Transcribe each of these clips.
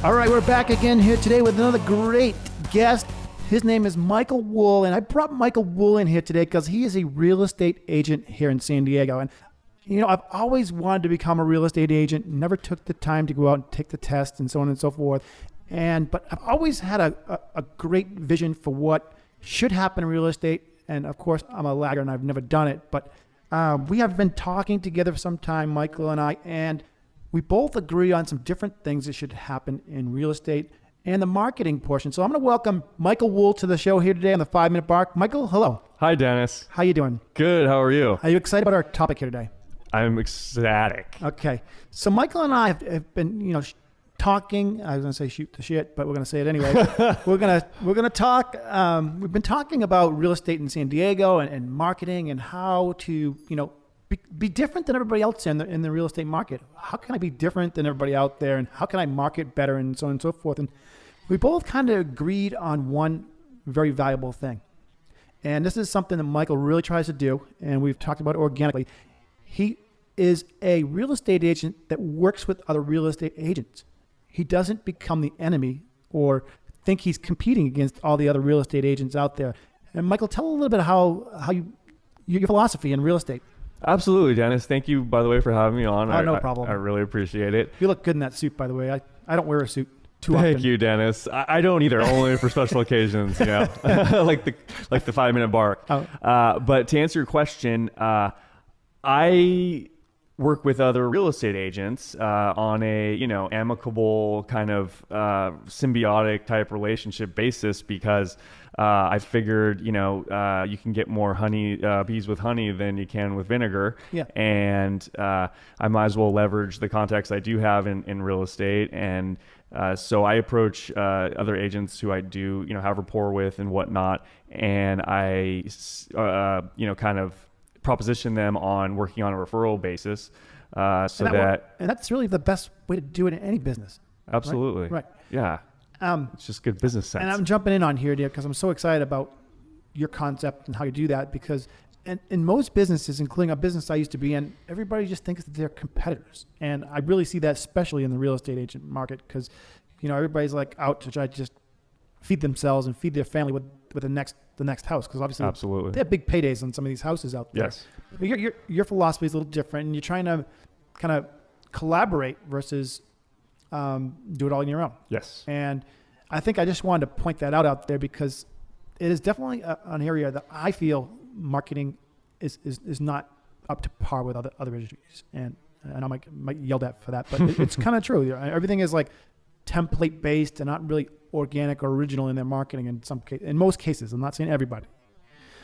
All right, we're back again here today with another great guest. His name is Michael Wohl, and I brought Michael Wohl in here today because he is a real estate agent here in San Diego. And, you know, I've always wanted to become a real estate agent, never took the time to go out and take the test and so on and so forth. But I've always had a great vision for what should happen in real estate. And, of course, I'm a laggard and I've never done it. But we have been talking together for some time, Michael and I, and we both agree on some different things that should happen in real estate and the marketing portion. So I'm going to welcome Michael Wohl to the show here today on the 5 Minute Bark. Michael, hello. Hi, Dennis. How you doing? Good. How are you? Are you excited about our topic here today? I'm ecstatic. Okay. So Michael and I have been, talking. I was going to say shoot the shit, but we're going to say it anyway. we're going to talk. We've been talking about real estate in San Diego and marketing and how to, be different than everybody else in the real estate market. How can I be different than everybody out there, and how can I market better, and so on and so forth. And we both kind of agreed on one very valuable thing. And this is something that Michael really tries to do, and we've talked about it organically. He is a real estate agent that works with other real estate agents. He doesn't become the enemy or think he's competing against all the other real estate agents out there. And Michael, tell a little bit how your philosophy in real estate. Absolutely, Dennis. Thank you, by the way, for having me on. Oh, no problem. I really appreciate it. You look good in that suit, by the way. I don't wear a suit too often. Thank you, Dennis. I don't either, only for special occasions, like the 5 Minute Bark. Oh. But to answer your question, I work with other real estate agents on a amicable kind of symbiotic type relationship basis because I figured you can get more bees with honey than you can with vinegar. Yeah. And I might as well leverage the contacts I do have in real estate. And so I approach other agents who I do have rapport with and whatnot, and I kind of proposition them on working on a referral basis, and that's really the best way to do it in any business. Absolutely. Right. Yeah. It's just good business sense. And I'm jumping in on here, dear, because I'm so excited about your concept and how you do that. Because in most businesses, including a business I used to be in, everybody just thinks that they're competitors, and I really see that especially in the real estate agent market because everybody's like out to try to just feed themselves and feed their family with the next house, because obviously absolutely they have big paydays on some of these houses out there. Yes. But your philosophy is a little different, and you're trying to kind of collaborate versus do it all on your own. Yes. And I think I just wanted to point that out there because it is definitely an area that I feel marketing is not up to par with other industries, and I might yelled at for that, but it's kind of true. Everything is like template based and not really organic or original in their marketing in most cases. I'm not saying everybody,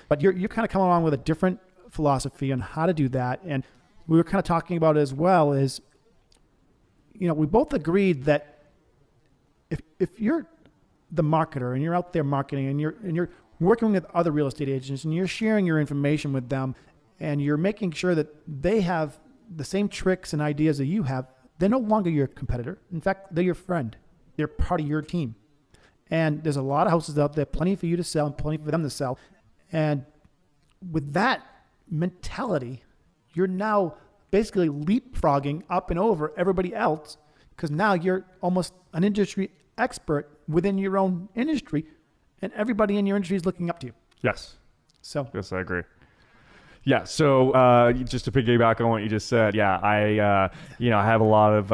but you're kind of coming along with a different philosophy on how to do that. And we were kind of talking about it as well is, we both agreed that if you're the marketer and you're out there marketing and you're working with other real estate agents and you're sharing your information with them and you're making sure that they have the same tricks and ideas that you have, they're no longer your competitor. In fact, they're your friend. They're part of your team. And there's a lot of houses out there, plenty for you to sell and plenty for them to sell. And with that mentality, you're now basically leapfrogging up and over everybody else because now you're almost an industry expert within your own industry, and everybody in your industry is looking up to you. Yes. So yes, I agree. Yeah. So just to piggyback on what you just said, I have a lot of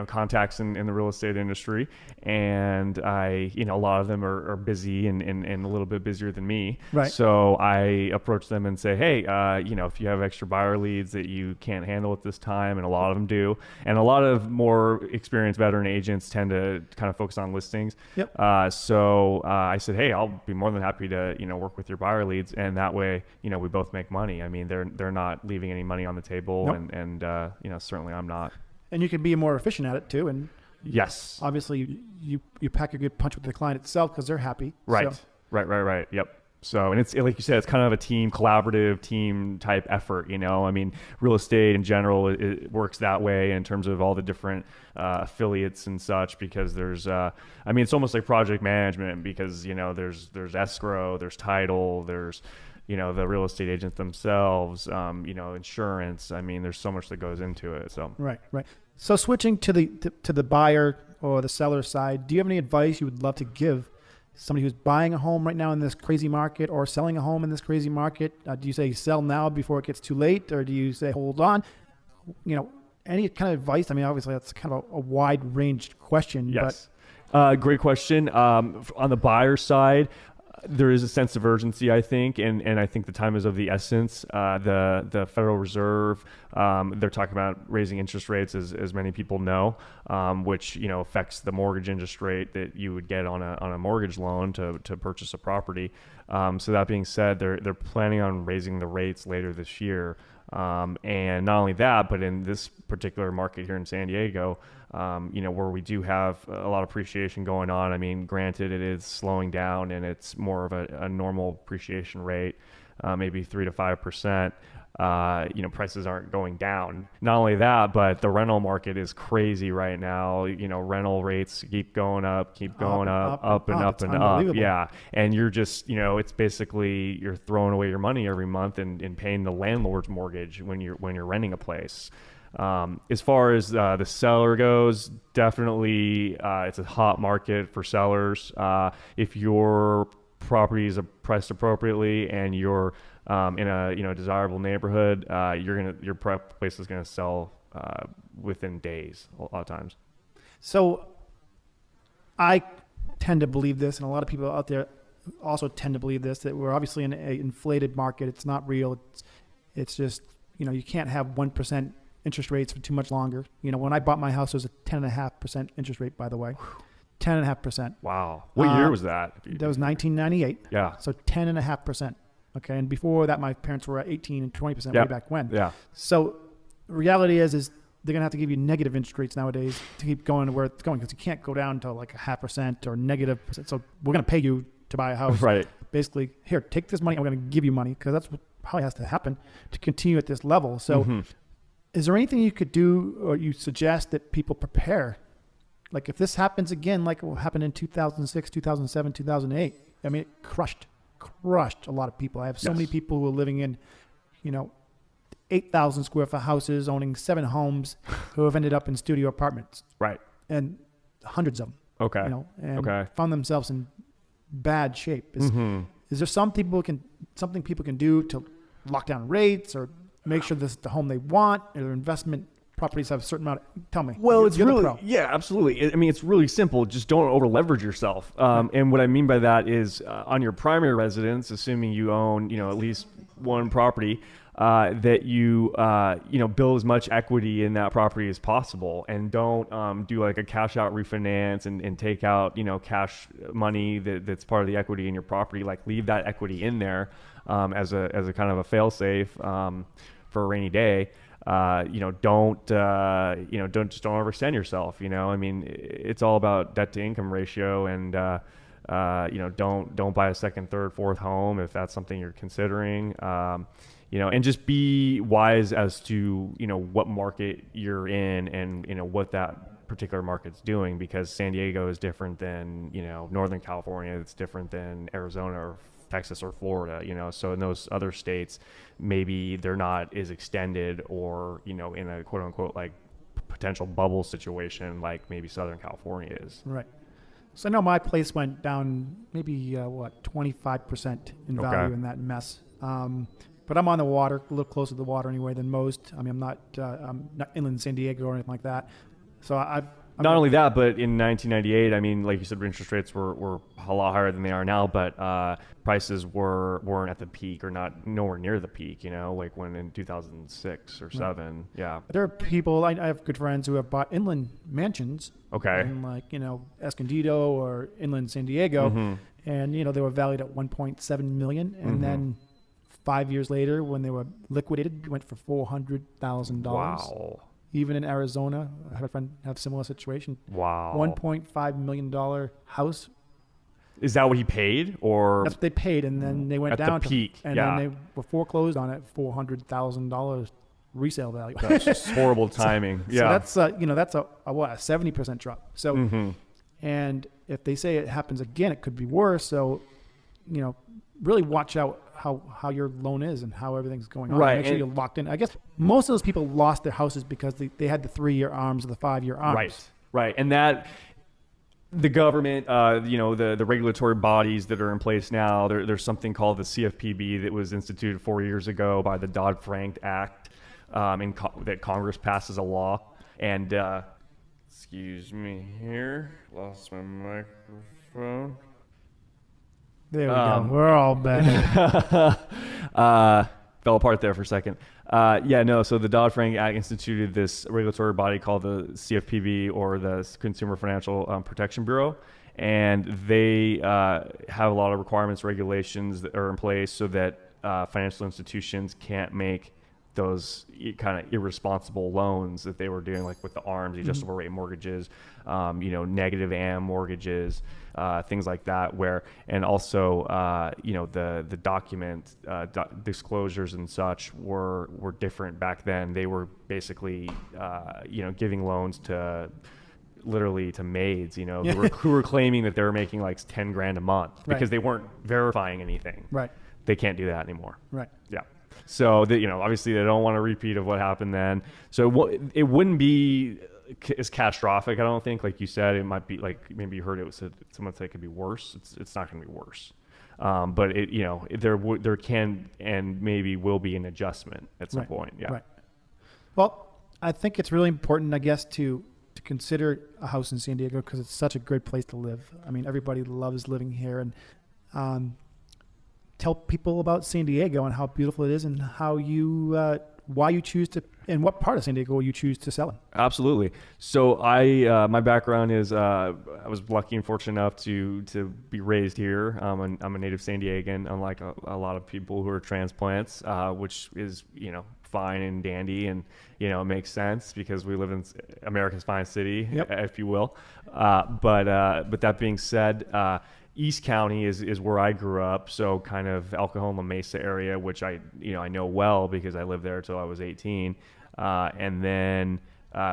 contacts in the real estate industry, and a lot of them are busy and a little bit busier than me. Right. So I approach them and say, hey, if you have extra buyer leads that you can't handle at this time, and a lot of them do, and a lot of more experienced veteran agents tend to kind of focus on listings. Yep. So I said, hey, I'll be more than happy to work with your buyer leads, and that way we both make money. I mean, they're not leaving any money on the table. Nope. and certainly I'm not. And you can be more efficient at it too. And yes, obviously you pack a good punch with the client itself because they're happy. Right. So. Right. Yep. So, and it's like you said, it's kind of a collaborative team type effort. I mean, real estate in general, it works that way in terms of all the different affiliates and such, because there's, it's almost like project management because, there's escrow, there's title, there's, the real estate agents themselves, insurance. I mean, there's so much that goes into it. So right. So switching to the buyer or the seller side, do you have any advice you would love to give somebody who's buying a home right now in this crazy market or selling a home in this crazy market? Do you say sell now before it gets too late, or do you say hold on? Any kind of advice? I mean, obviously that's kind of a wide ranged question. Yes. Great question. On the buyer side, there is a sense of urgency, I think, and I think the time is of the essence. The Federal Reserve, they're talking about raising interest rates, as many people know, which affects the mortgage interest rate that you would get on a mortgage loan to purchase a property. So that being said, they're planning on raising the rates later this year. And not only that, but in this particular market here in San Diego, where we do have a lot of appreciation going on. I mean, granted, it is slowing down and it's more of a normal appreciation rate, maybe 3 to 5%. Prices aren't going down. Not only that, but the rental market is crazy right now. Rental rates keep going up. Yeah. And you're just, it's basically you're throwing away your money every month and paying the landlord's mortgage when you're renting a place. As far as the seller goes, definitely it's a hot market for sellers. If your property is priced appropriately and you're in a desirable neighborhood, your place is gonna sell within days a lot of times. So I tend to believe this, and a lot of people out there also tend to believe this, that we're obviously in an inflated market. It's not real. It's just, you can't have 1% interest rates for too much longer. When I bought my house, it was a 10.5% interest rate, by the way. 10.5%. Wow. What year was that? That was 1998. Yeah. So 10.5%. Okay. And before that, my parents were at 18 and 20% way back when. Yeah. So the reality is they're going to have to give you negative interest rates nowadays to keep going to where it's going, because you can't go down to like 0.5% or -%. So we're going to pay you to buy a house. Right. Basically, here, take this money. I'm going to give you money, because that's what probably has to happen to continue at this level. So is there anything you could do or you suggest that people prepare? Like if this happens again, like what happened in 2006, 2007, 2008, I mean, it crushed a lot of people. I have so many people who are living in, 8,000 square foot houses, owning 7 homes, who have ended up in studio apartments. Right. And hundreds of them. Okay. And found themselves in bad shape. Is there something people can do to lock down rates or make sure this is the home they want, or their investment properties have a certain amount tell me. Well, it's really, yeah, absolutely. I mean, it's really simple. Just don't over leverage yourself. And what I mean by that is on your primary residence, assuming you own, at least one property, that you build as much equity in that property as possible, and don't do like a cash out refinance and take out, cash money that's part of the equity in your property. Like leave that equity in there as a kind of a fail safe for a rainy day. Don't overextend yourself. I mean, it's all about debt to income ratio, and don't buy a second, third, fourth home if that's something you're considering. And just be wise as to what market you're in, and what that particular market's doing, because San Diego is different than Northern California. It's different than Arizona or Texas or Florida, so in those other states, maybe they're not as extended, or, in a quote unquote, like potential bubble situation, like maybe Southern California is. Right. So I know my place went down maybe 25% in value in that mess. But I'm on the water, a little closer to the water anyway than most. I mean, I'm not inland San Diego or anything like that. So Not only that, but in 1998, I mean, like you said, interest rates were a lot higher than they are now, but prices weren't at the peak, or nowhere near the peak, like when in 2006 or 7. Yeah. There are people, I have good friends who have bought inland mansions. Okay. In like, Escondido or inland San Diego. And, they were valued at $1.7 million. And then 5 years later, when they were liquidated, it went for $400,000. Wow. Even in Arizona, I had a friend have a similar situation. Wow. $1.5 million house. Is that what he paid, or? That's what they paid, and then they went down to peak. And then they were foreclosed on it, $400,000 resale value. That's just horrible timing. So that's a 70% drop. So, and if they say it happens again, it could be worse. So, really watch out how your loan is and how everything's going on. Right. Make sure you're locked in. I guess most of those people lost their houses because they had the 3-year arms or the 5-year arms. Right. And that the government, the regulatory bodies that are in place now, there's something called the CFPB that was instituted 4 years ago by the Dodd-Frank Act, that Congress passes a law. And excuse me here, lost my microphone. There we go. We're all back. Fell apart there for a second. So the Dodd-Frank Act instituted this regulatory body called the CFPB, or the Consumer Financial Protection Bureau. And they have a lot of requirements, regulations that are in place so that financial institutions can't make those kind of irresponsible loans that they were doing, like with the ARMs, adjustable rate mortgages, negative AM mortgages, things like that, and also, the document disclosures and such were different back then. They were basically, giving loans to literally to maids, who were claiming that they were making like 10 grand a month because they weren't verifying anything. Right. They can't do that anymore. Right. Yeah. So obviously they don't want a repeat of what happened then. So it wouldn't be as catastrophic, I don't think. Like you said, it might be like, maybe you heard it was someone said it could be worse. It's not going to be worse. But there can and maybe will be an adjustment at some point. Yeah. Right. Well, I think it's really important, I guess, to consider a house in San Diego because it's such a great place to live. I mean, everybody loves living here, and tell people about San Diego and how beautiful it is, and how why you choose to, and what part of San Diego you choose to sell in. Absolutely. So my background is, I was lucky and fortunate enough to be raised here. I'm a native San Diegan, unlike a lot of people who are transplants, which is, fine and dandy, and, it makes sense because we live in America's finest city, if you will. But that being said, East County is where I grew up, so kind of El Cajon, La Mesa area, which I know well because I lived there until I was 18, and then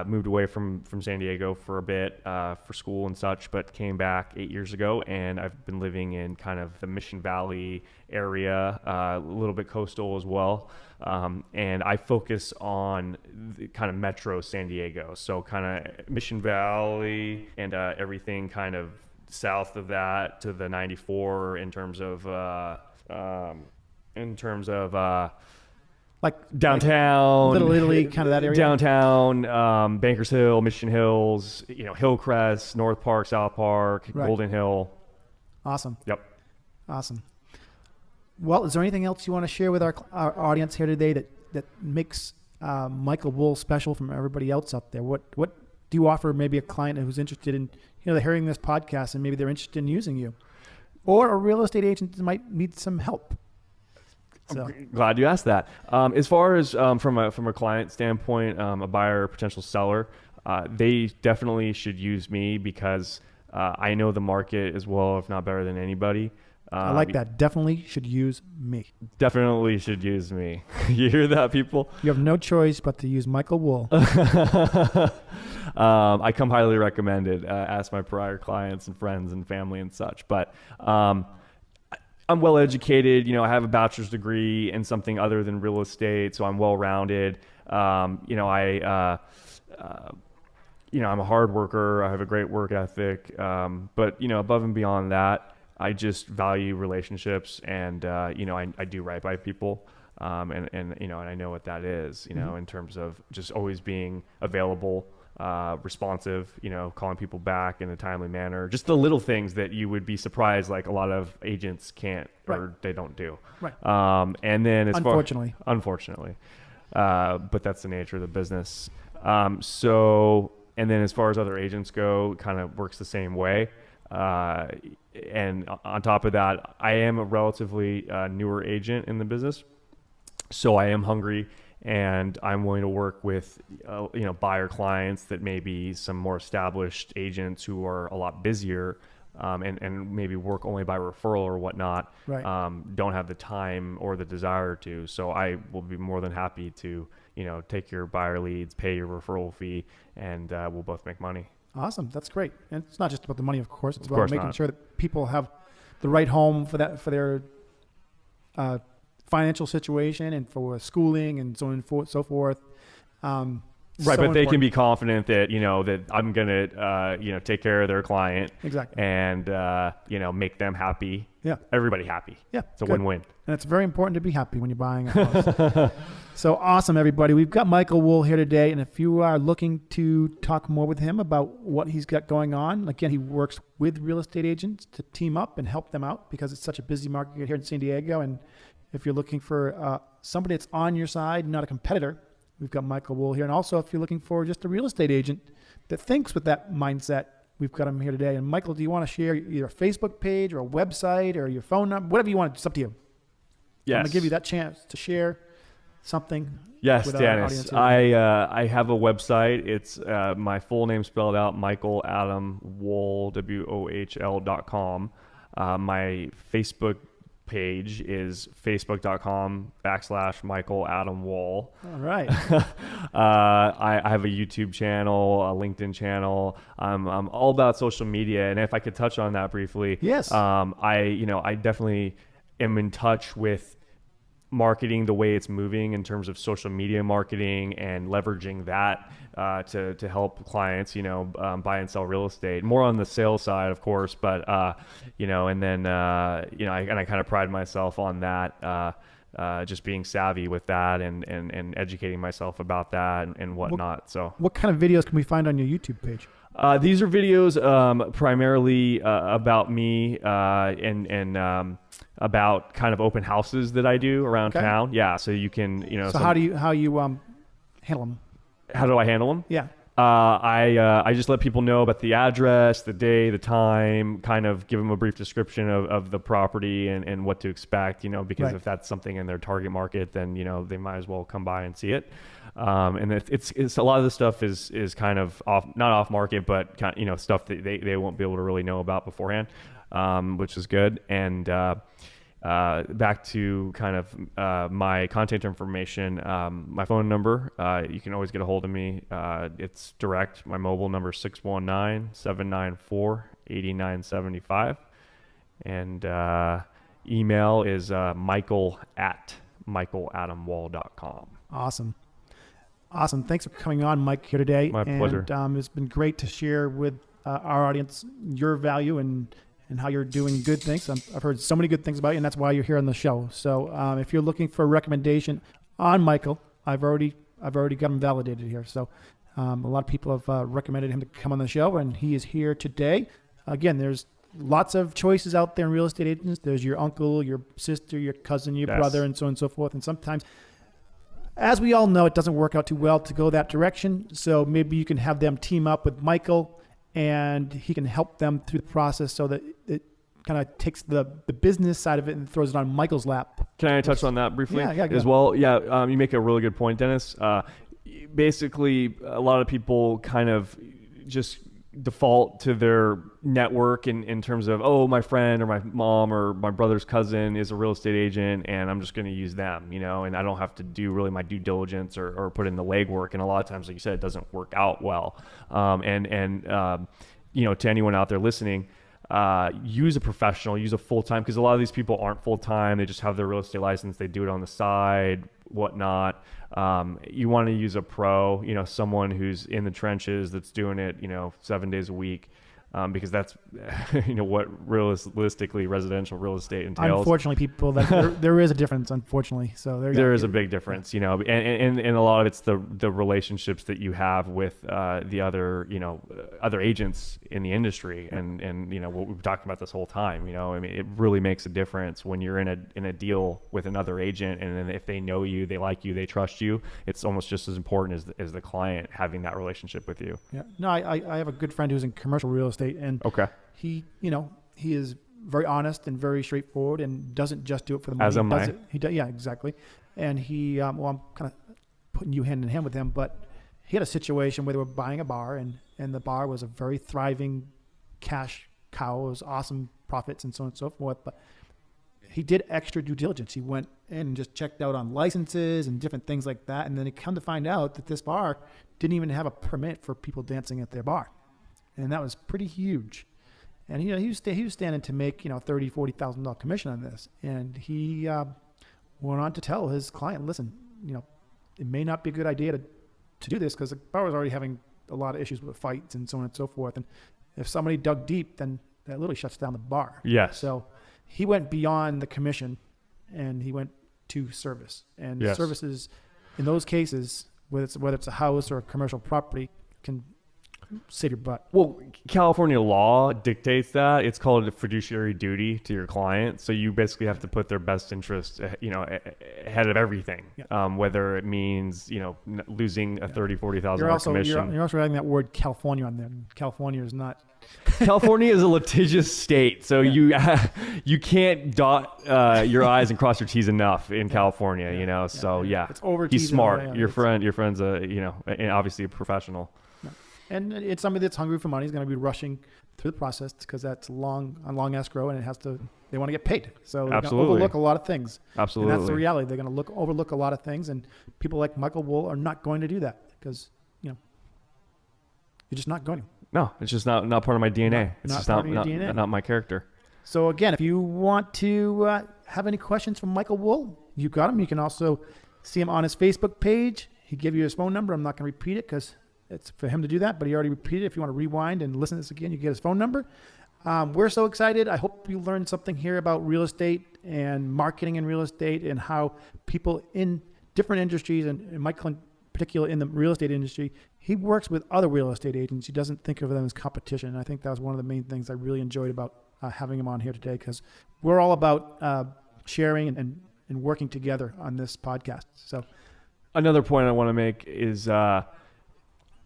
moved away from San Diego for a bit for school and such, but came back 8 years ago, and I've been living in kind of the Mission Valley area, a little bit coastal as well, and I focus on the kind of metro San Diego, so kind of Mission Valley and everything kind of south of that to the 94 in terms of like downtown, Little Italy, kind of that area. Downtown, Bankers Hill, Mission Hills, Hillcrest, North Park, South Park, Golden Hill. Awesome. Yep. Awesome. Well, is there anything else you want to share with our audience here today that makes Michael Wohl special from everybody else out there? What do you offer maybe a client who's interested in hearing this podcast, and maybe they're interested in using you, or a real estate agent that might need some help? So. I'm glad you asked that. As far as from a client standpoint, a buyer or potential seller, they definitely should use me because I know the market as well, if not better than anybody. I like that. Definitely should use me. Definitely should use me. You hear that, people? You have no choice but to use Michael Wohl. I come highly recommended. Ask my prior clients and friends and family and such. But I'm well educated. I have a bachelor's degree in something other than real estate, so I'm well rounded. I'm a hard worker. I have a great work ethic. But above and beyond that, I just value relationships, and I do right by people, and I know what that is, in terms of just always being available, responsive, calling people back in a timely manner, just the little things that you would be surprised like a lot of agents can't or they don't do. Right. And then unfortunately, but that's the nature of the business. And then as far as other agents go, kind of works the same way. And on top of that, I am a relatively newer agent in the business, so I am hungry, and I'm willing to work with buyer clients that may be some more established agents who are a lot busier, and maybe work only by referral or whatnot. Right. Don't have the time or the desire to. So I will be more than happy to take your buyer leads, pay your referral fee, and we'll both make money. Awesome. That's great. And it's not just about the money, of course. It's about making sure that people have the right home for their financial situation and for schooling and so on and so forth. And Right, so but they can important. be confident that that I'm gonna take care of their client Exactly. and make them happy. Yeah. Everybody happy. Yeah. It's a good. win-win. And it's very important to be happy when you're buying a house. So awesome, everybody. We've got Michael Wohl here today. And if you are looking to talk more with him about what he's got going on, again, he works with real estate agents to team up and help them out because it's such a busy market here in San Diego. And if you're looking for somebody that's on your side, not a competitor, we've got Michael Wohl here. And also, if you're looking for just a real estate agent that thinks with that mindset, we've got him here today. And Michael, do you want to share either a Facebook page or a website or your phone number? Whatever you want. It's up to you. Yes. I'm going to give you that chance to share something. Yes, with our Dennis. audience here. I have a website. It's my full name spelled out, Michael Adam Wohl, WOHL.com. My Facebook page is facebook.com/Michael Adam Wohl. All right. I have a YouTube channel, a LinkedIn channel. I'm all about social media, and if I could touch on that briefly, Yes. I definitely am in touch with marketing the way it's moving in terms of social media marketing and leveraging that to help clients, buy and sell real estate. More on the sales side, of course, but and then I kind of pride myself on that. Just being savvy with that and educating myself about that and whatnot. So What kind of videos can we find on your YouTube page? these are videos primarily about me and about kind of open houses that I do around Okay. town. Yeah, so you can So how do you handle them? how do I handle them? Yeah. I just let people know about the address, the day, the time, kind of give them a brief description of the property and what to expect, because Right. if that's something in their target market, then, they might as well come by and see it. And it's a lot of the stuff is kind of not off market, but kind stuff that they won't be able to really know about beforehand, which is good. And, back to kind of my contact information, my phone number, you can always get a hold of me. It's direct. My mobile number is 619-794-8975. And email is michael@michaeladamwohl.com. Awesome. Thanks for coming on, Mike, here today. My pleasure. And it's been great to share with our audience your value and how you're doing good things. I've heard so many good things about you, and that's why you're here on the show. So if you're looking for a recommendation on Michael, I've already got him validated here. So a lot of people have recommended him to come on the show, and he is here today. Again, there's lots of choices out there in real estate agents. There's your uncle, your sister, your cousin, your Yes. brother, and so on and so forth. And sometimes, as we all know, it doesn't work out too well to go that direction. So maybe you can have them team up with Michael, and he can help them through the process so that it kind of takes the business side of it and throws it on Michael's lap. Can I touch on that briefly Yeah, as well? Yeah, you make a really good point, Dennis. Basically, a lot of people kind of just default to their network in terms of, oh, my friend or my mom or my brother's cousin is a real estate agent and I'm just going to use them, and I don't have to do really my due diligence or put in the legwork. And a lot of times, like you said, it doesn't work out well. To anyone out there listening, use a professional, use a full-time, because a lot of these people aren't full-time. They just have their real estate license. They do it on the side, whatnot. You want to use a pro, someone who's in the trenches that's doing it, 7 days a week. Because that's, what realistically residential real estate entails. Unfortunately, people, there is a difference, unfortunately. So there is a big difference, and a lot of it's the relationships that you have with the other, other agents in the industry, and what we've talked about this whole time. It really makes a difference when you're in a deal with another agent, and then if they know you, they like you, they trust you. It's almost just as important as the client having that relationship with you. Yeah. No, I have a good friend who's in commercial real estate, and Okay. he is very honest and very straightforward and doesn't just do it for the money. As am I. Yeah, exactly. And he, I'm kind of putting you hand in hand with him, but he had a situation where they were buying a bar, and the bar was a very thriving cash cow. It was awesome profits and so on and so forth. But he did extra due diligence. He went in and just checked out on licenses and different things like that. And then he come to find out that this bar didn't even have a permit for people dancing at their bar. And that was pretty huge. And he was standing to make $30,000-$40,000 commission on this. And he went on to tell his client, listen, it may not be a good idea to to do this because the bar was already having a lot of issues with fights and so on and so forth. And if somebody dug deep, then that literally shuts down the bar. Yes. So he went beyond the commission and he went to service. And Yes. services, in those cases, whether it's a house or a commercial property, can save your butt. Well, California law dictates that. It's called a fiduciary duty to your client. So you basically have to put their best interest, ahead of everything. Yeah. Whether it means, losing a $30,000-$40,000 commission. You're also writing that word California on there. And California is not. California is a litigious state, so you can't dot your I's and cross your T's enough in California. So It's over he's T's smart. and over. Your friend's and obviously a professional. And it's somebody that's hungry for money is going to be rushing through the process because that's long escrow and they want to get paid. So they're going to Absolutely. overlook a lot of things. Absolutely. And that's the reality. They're going to overlook a lot of things, and people like Michael Wohl are not going to do that because, you're just not going to. No, it's just not part of my DNA. It's not just part of your DNA. not my character. So again, if you want to have any questions from Michael Wohl, you got him. You can also see him on his Facebook page. He gave you his phone number. I'm not going to repeat it because it's for him to do that, but he already repeated it. If you want to rewind and listen to this again, you get his phone number. We're so excited. I hope you learned something here about real estate and marketing in real estate and how people in different industries, and Michael in particular in the real estate industry, he works with other real estate agents. He doesn't think of them as competition. And I think that was one of the main things I really enjoyed about having him on here today, because we're all about sharing and working together on this podcast. So another point I want to make is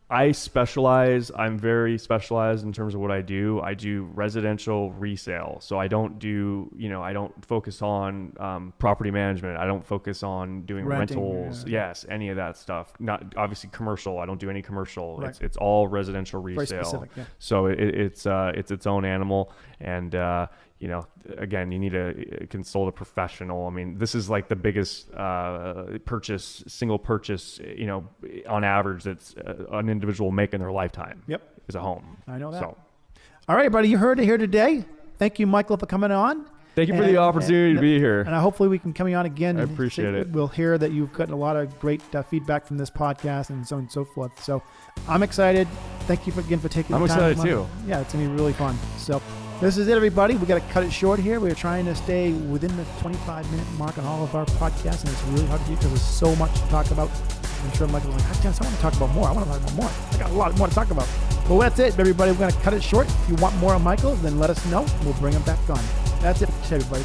I'm very specialized in terms of what I do. I do residential resale. So I don't do, I don't focus on property management. I don't focus on doing Renting, rentals. yeah. Yes, any of that stuff. Not obviously commercial. I don't do any commercial. Right. It's all residential resale. very specific, yeah. So it's its own animal. And, again, you need to consult a professional. I mean, this is like the biggest single purchase, on average that's an individual make in their lifetime. Yep. Is a home. I know that. So All right, buddy, you heard it here today. Thank you, Michael, for coming on. thank you for the opportunity to be here. And hopefully we can come on again. I and appreciate it. We'll hear that you've gotten a lot of great feedback from this podcast and so on and so forth. So I'm excited. Thank you again for taking the time. I'm excited too. Yeah, it's going to be really fun. So this is it, everybody. We got to cut it short here. We're trying to stay within the 25-minute mark on all of our podcasts, and it's really hard to do because there's so much to talk about. I'm sure Michael's like, I want to talk about more. I want to talk about more. I got a lot more to talk about. Well, that's it, everybody. We're going to cut it short. If you want more of Michael, then let us know. We'll bring him back on. That's it, everybody.